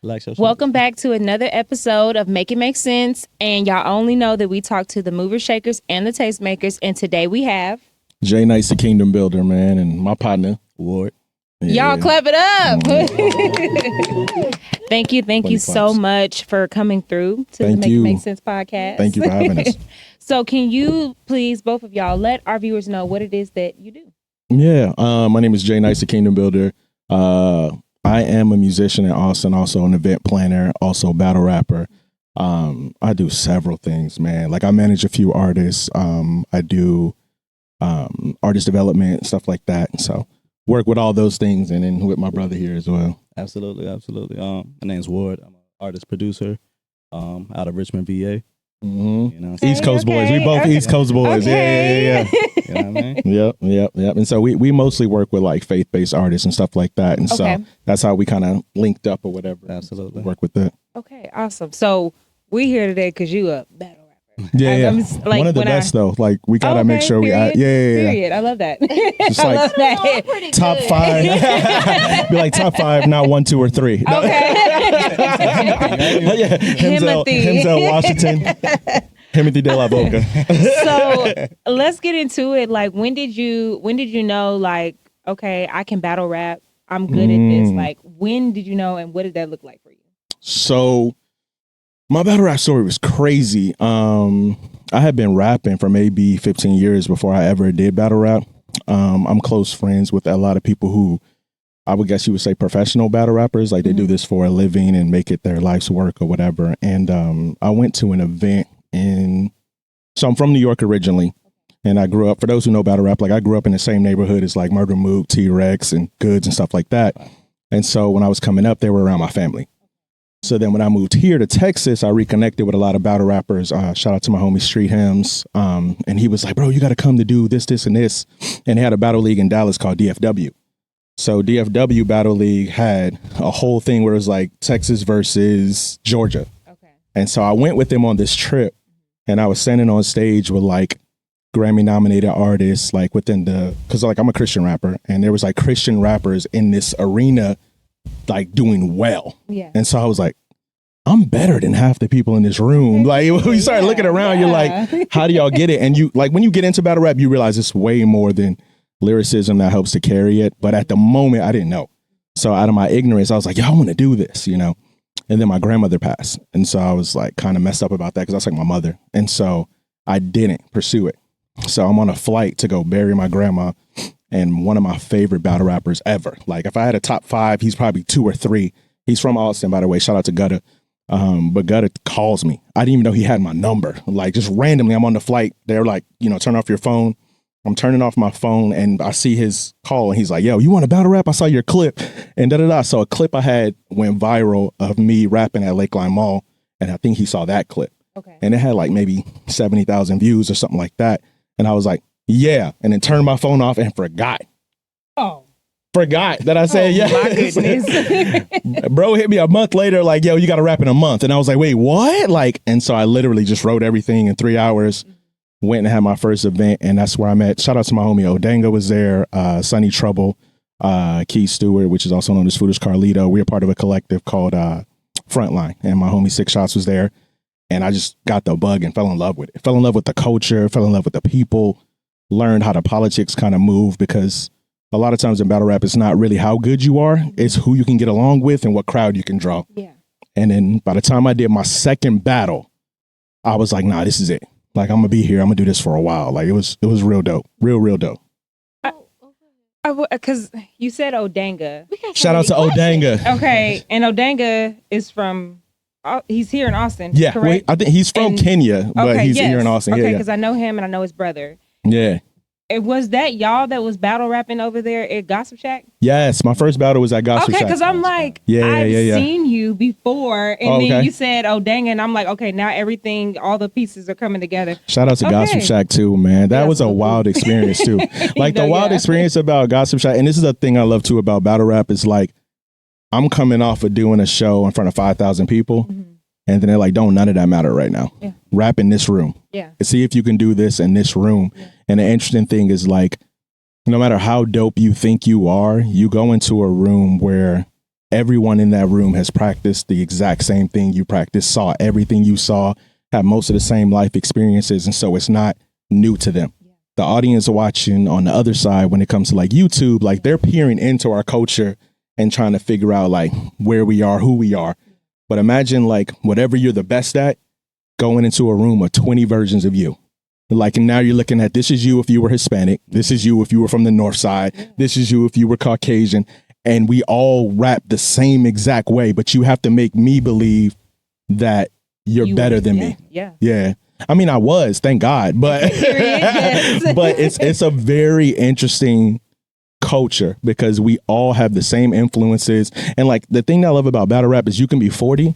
Welcome back to another episode of Make It Make Sense. And y'all only know that we talk to the movers, shakers, and the tastemakers. And today we have JNice, the Kingdom Builder, man, and my partner, Ward. Y'all clap it up. Thank you so much for coming through to the Make It Make Sense podcast. Thank you for having us. So can you please, both of y'all, let our viewers know what it is that you do? Yeah, my name is JNice, the Kingdom Builder. I am a musician in Austin, also an event planner, also battle rapper. I do several things, man. Like I manage a few artists. I do artist development, stuff like that. So work with all those things, and then with my brother here as well. Absolutely. My name's Ward. I'm an artist producer out of Richmond, VA. Mm-hmm. You know, East Coast boys. We both East Coast boys. Yeah. You know what I mean? Yep. And so we mostly work with like faith-based artists and stuff like that. And so that's how we kind of linked up or whatever. Absolutely. Work with that. Okay, awesome. So we here today because you a battle rapper. Yeah. Like, one of the best though. Like we gotta make sure period. we Period. I love that. Just I like love that. top five. Be like top five, not 1, 2, or 3. Okay. Yeah. Himzel Washington. Timothy De La Boca. So let's get into it. Like, when did you know, like, okay, I can battle rap. I'm good at this. Like, when did you know, and what did that look like for you? So my battle rap story was crazy. I had been rapping for maybe 15 years before I ever did battle rap. I'm close friends with a lot of people who I would guess you would say professional battle rappers. Like they do this for a living and make it their life's work or whatever. And I went to an event so I'm from New York originally. And I grew up, for those who know battle rap, like I grew up in the same neighborhood as like Murder Mook, T-Rex, and Goods and stuff like that. And so when I was coming up, they were around my family. So then when I moved here to Texas, I reconnected with a lot of battle rappers. Shout out to my homie Street Hymns. And he was like, bro, you got to come to do this, and this. And they had a battle league in Dallas called DFW. So DFW Battle League had a whole thing where it was like Texas versus Georgia. Okay. And so I went with them on this trip, and I was standing on stage with like Grammy nominated artists, like because like I'm a Christian rapper, and there was like Christian rappers in this arena like doing well. Yeah. And so I was like, I'm better than half the people in this room. Like when you start looking around, you're like, how do y'all get it? And you like when you get into battle rap, you realize it's way more than lyricism that helps to carry it. But at the moment, I didn't know. So out of my ignorance, I was like, yo, I want to do this, you know? And then my grandmother passed. And so I was like kind of messed up about that because that's like my mother. And so I didn't pursue it. So I'm on a flight to go bury my grandma and one of my favorite battle rappers ever. Like if I had a top 5, he's probably 2 or 3. He's from Austin, by the way. Shout out to Gutta. But Gutta calls me. I didn't even know he had my number. Like just randomly, I'm on the flight. They're like, turn off your phone. I'm turning off my phone and I see his call and he's like, yo, you want to battle rap? I saw your clip and da-da-da. So a clip I had went viral of me rapping at Lakeline Mall. And I think he saw that clip. Okay. And it had like maybe 70,000 views or something like that. And I was like, yeah. And then turned my phone off and forgot. Forgot that I said, yeah. My goodness. Bro hit me a month later like, yo, you got to rap in a month. And I was like, wait, what? Like, and so I literally just wrote everything in 3 hours. Went and had my first event, and that's where I met. Shout out to my homie Odanga was there, Sonny Trouble, Keith Stewart, which is also known as Foolish Carlito. We're part of a collective called Frontline, and my homie Six Shots was there. And I just got the bug and fell in love with it. Fell in love with the culture, fell in love with the people, learned how the politics kind of move, because a lot of times in battle rap, it's not really how good you are, it's who you can get along with and what crowd you can draw. Yeah. And then by the time I did my second battle, I was like, nah, this is it. Like, I'm going to be here. I'm going to do this for a while. Like, it was real dope. Real dope. Because you said Odanga. Shout out to Odanga. Okay. And Odanga is from, he's here in Austin. Yeah. Correct? I think he's from Kenya, but he's here in Austin. Okay, because I know him and I know his brother. Yeah. Was that y'all that was battle rapping over there at Gossip Shack? Yes, my first battle was at Gossip Shack. Okay, because I'm like, I've seen you before, and then you said, oh, dang it, and I'm like, okay, now everything, all the pieces are coming together. Shout out to Gossip Shack too, man. That was a wild experience too. Like the wild experience about Gossip Shack, and this is the thing I love too about battle rap, is like, I'm coming off of doing a show in front of 5,000 people, and then they're like, don't none of that matter right now. Yeah. Rap in this room. Yeah. See if you can do this in this room. Yeah. And the interesting thing is, like, no matter how dope you think you are, you go into a room where everyone in that room has practiced the exact same thing you practiced, saw everything you saw, have most of the same life experiences. And so it's not new to them. The audience watching on the other side, when it comes to like YouTube, like they're peering into our culture and trying to figure out like where we are, who we are. But imagine like whatever you're the best at, going into a room of 20 versions of you. Like, and now you're looking at, this is you if you were Hispanic. This is you if you were from the North Side. This is you if you were Caucasian. And we all rap the same exact way, but you have to make me believe that you're better than me. Yeah. I mean, I was, thank God, but but it's a very interesting culture because we all have the same influences. And like the thing that I love about battle rap is you can be 40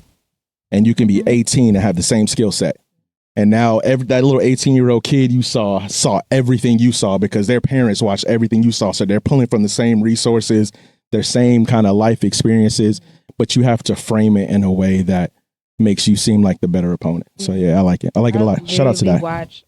and you can be 18 and have the same skill set. And now that little 18-year-old kid you saw everything you saw because their parents watched everything you saw. So they're pulling from the same resources, their same kind of life experiences, but you have to frame it in a way that makes you seem like the better opponent. So yeah, I like it. I like it a lot. Shout out to that. I watch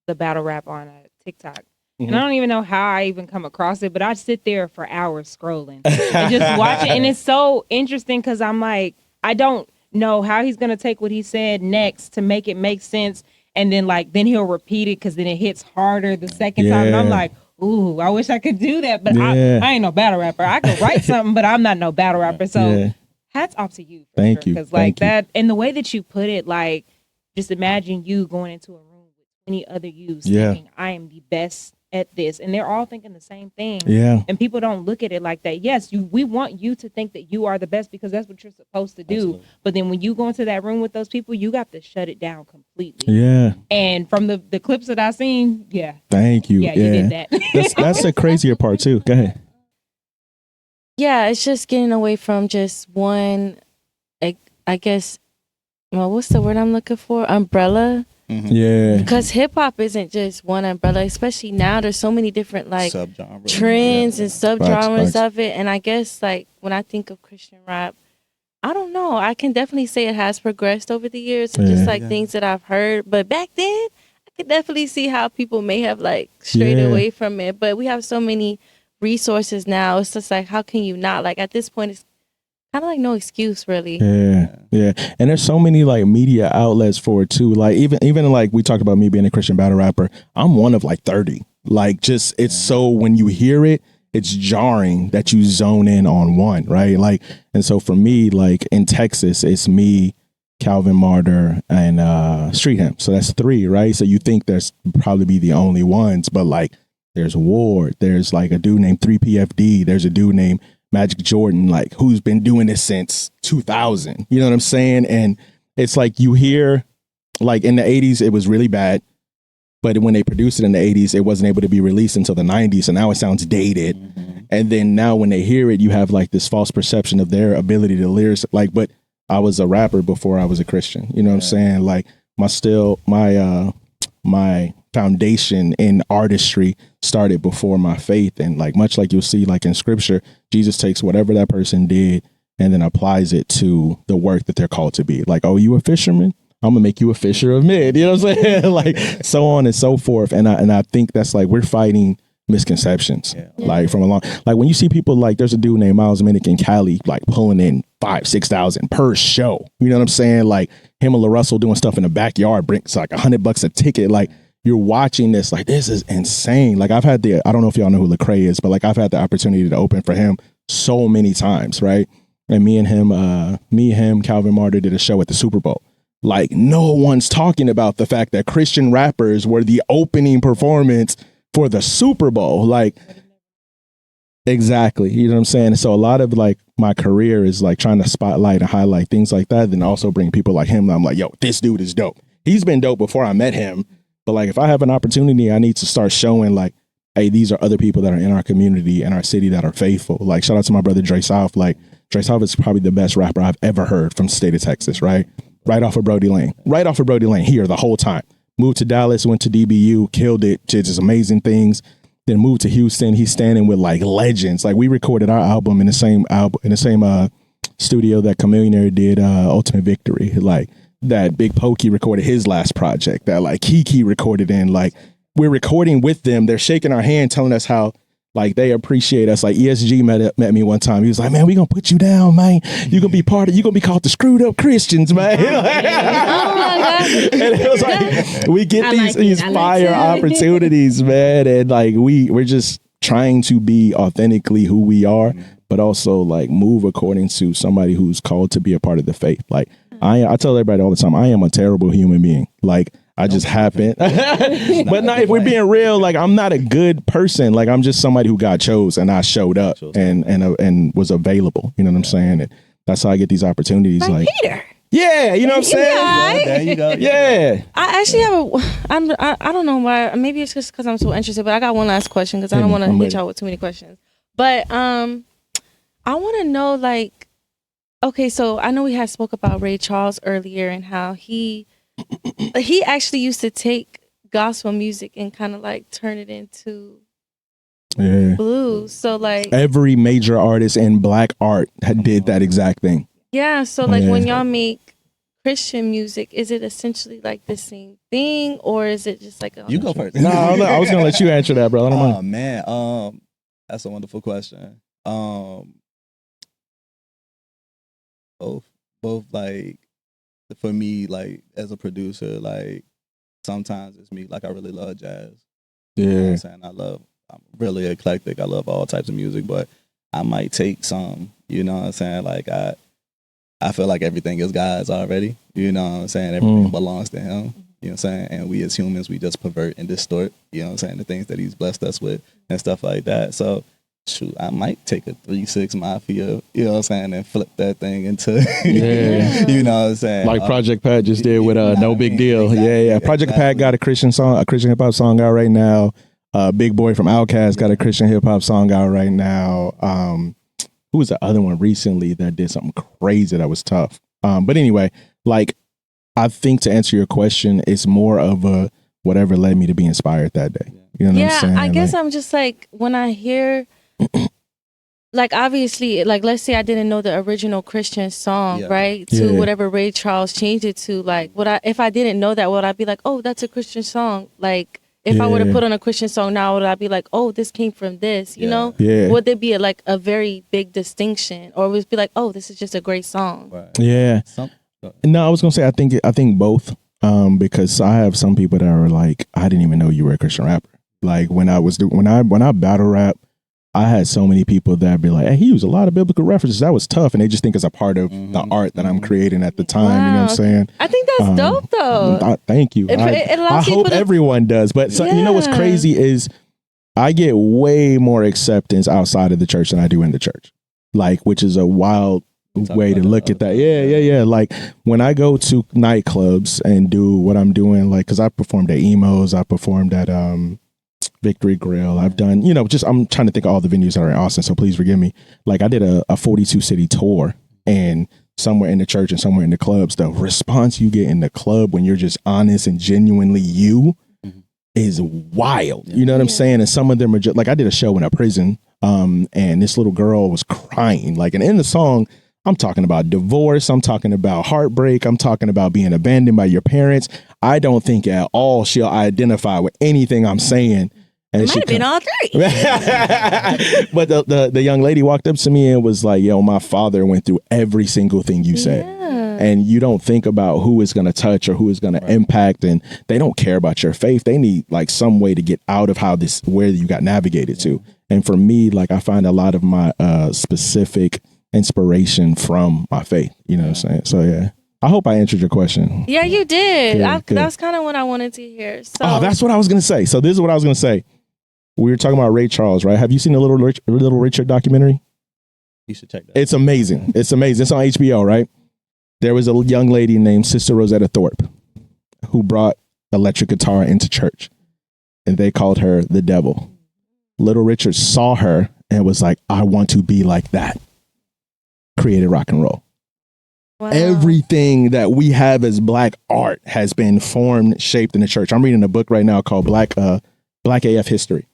the battle rap on TikTok. And I don't even know how I even come across it, but I sit there for hours scrolling and just watch it. And it's so interesting because I'm like, I don't know how he's going to take what he said next to make it make sense. And then then he'll repeat it because then it hits harder the second time. And I'm like, ooh, I wish I could do that. But I ain't no battle rapper. I could write something, but I'm not no battle rapper. So hats off to you. Thank you. Because that, and the way that you put it, like, just imagine you going into a room with 20 other yous thinking, I am the best at this, and they're all thinking the same thing. And people don't look at it like that. Yes, we want you to think that you are the best because that's what you're supposed to do. Absolutely. But then when you go into that room with those people, you got to shut it down completely. And from the clips that I've seen, thank you. You did that. That's the crazier part too. Go ahead. Yeah, it's just getting away from just one, I guess, well, what's the word I'm looking for? Umbrella. Yeah, because hip hop isn't just one umbrella, especially now. There's so many different trends and subgenres of it. And I guess when I think of Christian rap, I don't know. I can definitely say it has progressed over the years, just things that I've heard. But back then, I could definitely see how people may have strayed away from it. But we have so many resources now. It's just how can you not? At this point, it's kind of no excuse really. Yeah. And there's so many media outlets for it too. Even we talked about me being a Christian battle rapper. I'm one of 30. It's so when you hear it, it's jarring that you zone in on one, right? And so for me, in Texas, it's me, Calvin Martyr, and Street Him. So that's 3, right? So you think there's probably be the only ones, but there's Ward, there's a dude named 3PFD, there's a dude named Magic Jordan, who's been doing this since 2000. You know what I'm saying? And it's you hear, in the 80s, it was really bad. But when they produced it in the 80s, it wasn't able to be released until the 90s. So now it sounds dated. And then now when they hear it, you have this false perception of their ability to lyrics. But I was a rapper before I was a Christian. You know what I'm saying? My foundation in artistry started before my faith. And much like you'll see in scripture, Jesus takes whatever that person did and then applies it to the work that they're called to be. Oh, you a fisherman? I'm gonna make you a fisher of men. You know what I'm saying? So on and so forth. And I think that's we're fighting misconceptions. From a long, when you see people there's a dude named Miles Minnick in Cali pulling in 5,000-6,000 per show. You know what I'm saying? Him and LaRussell doing stuff in the backyard brings $100 a ticket. You're watching this, this is insane. I've had I don't know if y'all know who Lecrae is, but I've had the opportunity to open for him so many times, right? And me and him, Calvin Martyr did a show at the Super Bowl. No one's talking about the fact that Christian rappers were the opening performance for the Super Bowl. Exactly. You know what I'm saying? So a lot of my career is trying to spotlight and highlight things like that, then also bring people like him. I'm yo, this dude is dope. He's been dope before I met him. But if I have an opportunity, I need to start showing hey, these are other people that are in our community and our city that are faithful. Shout out to my brother Dre South. Dre South is probably the best rapper I've ever heard from the state of Texas, right? Right off of Brody Lane here the whole time. Moved to Dallas, went to DBU, killed it, did just amazing things. Then moved to Houston. He's standing with legends. We recorded our album in the same studio that Chamillionaire did Ultimate Victory. That Big Pokey recorded his last project, that Kiki recorded in. We're recording with them. They're shaking our hand, telling us how Like they appreciate us. Like ESG met me one time. He was like, "Man, we gonna put you down, man. You gonna be called the screwed up Christians, man." Oh my God. And it was like we get these fire opportunities, man, and like we're just trying to be authentically who we are, but also like move according to somebody who's called to be a part of the faith. Like I tell everybody all the time, I am a terrible human being. Like I just happen. But not if we're being real, like I'm not a good person. Like I'm just somebody who God chose and I showed up and was available. You know what I'm saying? And that's how I get these opportunities. Like Peter. Yeah, you know what I'm saying? There you go. Yeah. I actually have I don't know why. Maybe it's just because I'm so interested, but I got one last question because I don't want to hit y'all with too many questions. But I want to know, like, okay, so I know we had spoke about Ray Charles earlier and how he actually used to take gospel music and kind of like turn it into blues. So like every major artist in black art did that exact thing. Yeah. So like when y'all make Christian music, is it essentially like the same thing, or is it just like you go first? No, I was gonna let you answer that, bro. I don't mind. Oh man, that's a wonderful question. Both like for me, like as a producer, like sometimes it's me. Like I really love jazz. Yeah, you know what I'm saying I'm really eclectic. I love all types of music, but I might take some. You know what I'm saying? Like I feel like everything is God's already. You know what I'm saying? Everything belongs to Him. You know what I'm saying? And we as humans, we just pervert and distort. You know what I'm saying? The things that He's blessed us with and stuff like that. So. Shoot, I might take a 3-6 Mafia, you know what I'm saying, and flip that thing into, you know what I'm saying? Like Project Pat just did with No Big Deal. Exactly. Yeah. Project Pat got a Christian hip hop song out right now. Big Boy from Outkast got a Christian hip hop song out right now. Who was the other one recently that did something crazy that was tough? But anyway, like I think to answer your question, it's more of a whatever led me to be inspired that day. You know what I'm saying? I guess I'm just like when I hear. Like obviously, like let's say I didn't know the original Christian song, right? To whatever Ray Charles changed it to. Like, if I didn't know that, would I be like, oh, that's a Christian song? Like, if I were to put on a Christian song now, would I be like, oh, this came from this? You know? Yeah. Would there be a very big distinction, or would it be like, oh, this is just a great song? Right. Yeah. No, I was gonna say I think both. Because I have some people that are like, I didn't even know you were a Christian rapper. Like when I battle rap. I had so many people that be like, hey, he used a lot of biblical references. That was tough. And they just think it's a part of the art that I'm creating at the time. Wow. You know what I'm saying? I think that's dope, though. Thank you. I hope everyone does. But you know what's crazy is I get way more acceptance outside of the church than I do in the church. Like, which is a wild way to look at that. Yeah. Like when I go to nightclubs and do what I'm doing, like, because I performed at Emos, I performed at Victory Grill. I've done, I'm trying to think of all the venues that are in Austin, so please forgive me. Like I did a 42 city tour, and somewhere in the church and somewhere in the clubs, the response you get in the club when you're just honest and genuinely you is wild. You know what I'm saying? And some of them are just like, I did a show in a prison, and this little girl was crying. Like, and in the song, I'm talking about divorce. I'm talking about heartbreak. I'm talking about being abandoned by your parents. I don't think at all she'll identify with anything I'm saying. And it might have been all three. But the young lady walked up to me and was like, yo, my father went through every single thing you said. And you don't think about who is going to touch or who is going to impact. And they don't care about your faith. They need like some way to get out of where you got navigated to. And for me, like I find a lot of my specific inspiration from my faith. You know what I'm saying? So, yeah. I hope I answered your question. Yeah, you did. That's kind of what I wanted to hear. So. That's what I was going to say. So this is what I was going to say. We were talking about Ray Charles, right? Have you seen the Little Richard documentary? You should check that. It's amazing. It's amazing. It's on HBO, right? There was a young lady named Sister Rosetta Thorpe who brought electric guitar into church, and they called her the devil. Little Richard saw her and was like, I want to be like that. Created rock and roll. Wow. Everything that we have as black art has been formed, shaped in the church. I'm reading a book right now called Black AF History.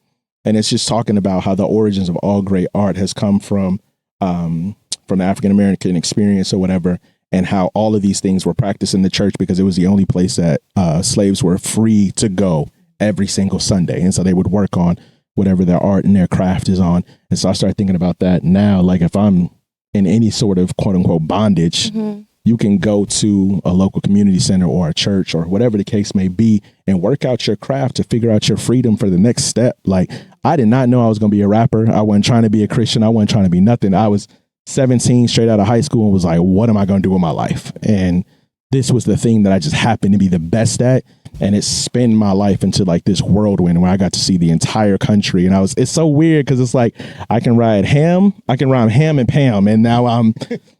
And it's just talking about how the origins of all great art has come from the African-American experience or whatever, and how all of these things were practiced in the church because it was the only place that slaves were free to go every single Sunday. And so they would work on whatever their art and their craft is on. And so I started thinking about that now. Like if I'm in any sort of quote unquote bondage, you can go to a local community center or a church or whatever the case may be and work out your craft to figure out your freedom for the next step. Like I did not know I was going to be a rapper. I wasn't trying to be a Christian. I wasn't trying to be nothing. I was 17 straight out of high school and was like, what am I going to do with my life? And this was the thing that I just happened to be the best at. And it spun my life into like this whirlwind where I got to see the entire country. And it's so weird because it's like I can rhyme ham and Pam. And now I'm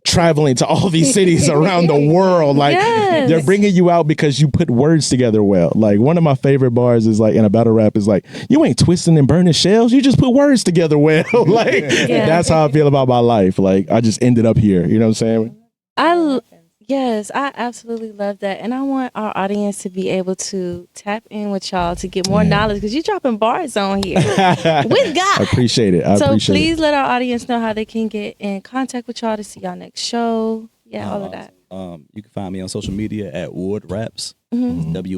traveling to all these cities around the world. Like they're bringing you out because you put words together well. Like one of my favorite bars is like in a battle rap is like, you ain't twisting and burning shells. You just put words together well. Like that's how I feel about my life. Like I just ended up here. You know what I'm saying? Yes, I absolutely love that. And I want our audience to be able to tap in with y'all to get more knowledge because you're dropping bars on here with God. I appreciate it. So please let our audience know how they can get in contact with y'all to see y'all next show. Yeah, all of that. You can find me on social media at Ward Raps, WARDRAPS.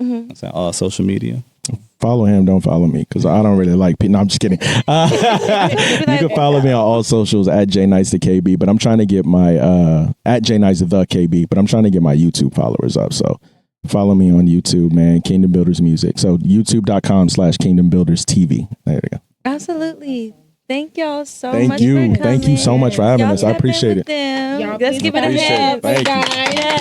That's on all social media. Follow him, don't follow me, because I don't really like people. No, I'm just kidding. You can follow me on all socials at JNice the KB, but I'm trying to get my at JNice the KB, but I'm trying to get my YouTube followers up. So follow me on YouTube, man. Kingdom Builders Music. So youtube.com/Kingdom Builders TV. There you go. Absolutely. Thank y'all so much. Thank you. Thank you so much for having us. I appreciate it. Let's give it a hand. Thank you.